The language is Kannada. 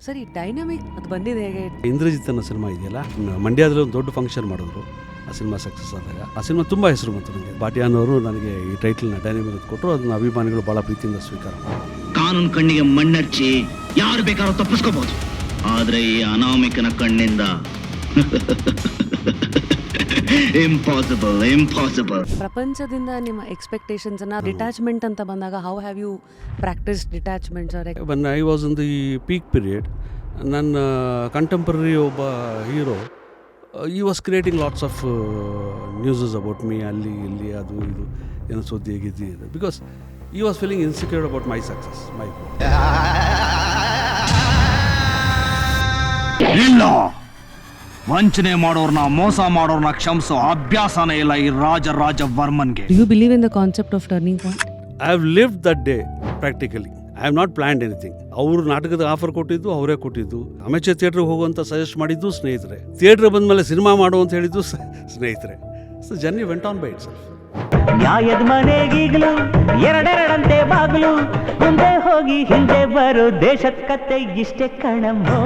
ಸರಿ, ಡೈನಮಿಕ್ ಅದು ಬಂದಿದೆ ಹೇಗೆ? ಇಂದ್ರಜಿತ್ ಅನ್ನೋ ಸಿನಿಮಾ ಇದೆಯಲ್ಲ, ಮಂಡ್ಯದಲ್ಲಿ ಒಂದು ದೊಡ್ಡ ಫಂಕ್ಷನ್ ಮಾಡಿದ್ರು. ಆ ಸಿನಿಮಾ ಸಕ್ಸಸ್ ಆದಾಗ ಆ ಸಿನಿಮಾ ತುಂಬ ಹೆಸರು ಬಂತು ನನಗೆ. ಭಾಟಿಯಾನವರು ನನಗೆ ಈ ಟೈಟಲ್ನ ಡೈನಮಿಕ್ ಕೊಟ್ಟರು. ಅದನ್ನ ಅಭಿಮಾನಿಗಳು ಭಾಳ ಪ್ರೀತಿಯಿಂದ ಸ್ವೀಕಾರ ಮಾಡಿದ್ರು. ಕಾನೂನು ಕಣ್ಣಿಗೆ ಮಣ್ಣರ್ಚಿ ಯಾರು ಬೇಕಾದ್ರೂ ತಪ್ಪಿಸ್ಕೋಬಹುದು, ಆದ್ರೆ ಈ ಅನಾಮಿಕನ ಕಣ್ಣಿಂದ ಇಂಪಾಸಿಬಲ್. ಪ್ರಪಂಚದಿಂದ ನಿಮ್ಮ ಎಕ್ಸ್ಪೆಕ್ಟೇಷನ್ಸ್ ಅನ್ನ ಡಿಟ್ಯಾಚ್ಮೆಂಟ್ ಅಂತ ಬಂದಾಗ how have you practise detachments? When I was in the peak period, ನನ್ನ ಕಂಟೆಂಪ್ರರಿ ಒಬ್ಬ hero he was creating lots of newses about me, ಅಲ್ಲಿ ಇಲ್ಲಿ ಅದು ಇದು ಏನೋ ಸುದ್ದಿ ಹೇಗಿದ್ದಿ ಇದೆ. Because he was feeling insecured about my success, my ಇಲ್ಲ, ವಂಚನೆ ಮಾಡೋರ್ನ ಮೋಸ ಮಾಡೋರ್ನ ಕ್ಷಮಿಸೋ ಅಭ್ಯಾಸನೇ ಇಲ್ಲ ಈ ರಾಜ ವರ್ಮನ್ಗೆ. Do you believe in the concept of turning point? I have lived that day practically. I have not planned anything. ಅವರು ನಾಟಕದ ಆಫರ್ ಕೊಟ್ಟಿದ್ದು ಅವರೇ ಕೊಟ್ಟಿದ್ದು. ಅಮೆಚೂರ್ ಥಿಯೇಟ್ರಿಗೆ ಹೋಗುವಂತ ಸಜೆಸ್ಟ್ ಮಾಡಿದ್ದು ಸ್ನೇಹಿತರೆ. ಥಿಯೇಟ್ರ್ ಬಂದಮೇಲೆ ಸಿನಿಮಾ ಮಾಡು ಅಂತ ಹೇಳಿದ್ದು ಸ್ನೇಹಿತರೆ. So journey went on by it self. ನ್ಯಾಯದ ಮನೆಗೀಗ್ಲು ಎರಡೆರಡಂತೆ ಬಾಗ್ಲು, ಮುಂದೆ ಹೋಗಿ ಹಿಂದೆ ಬರೋ ದೇಶದ ಕತೆ ಇಷ್ಟೇ ಕಣಮ್ಮೋ.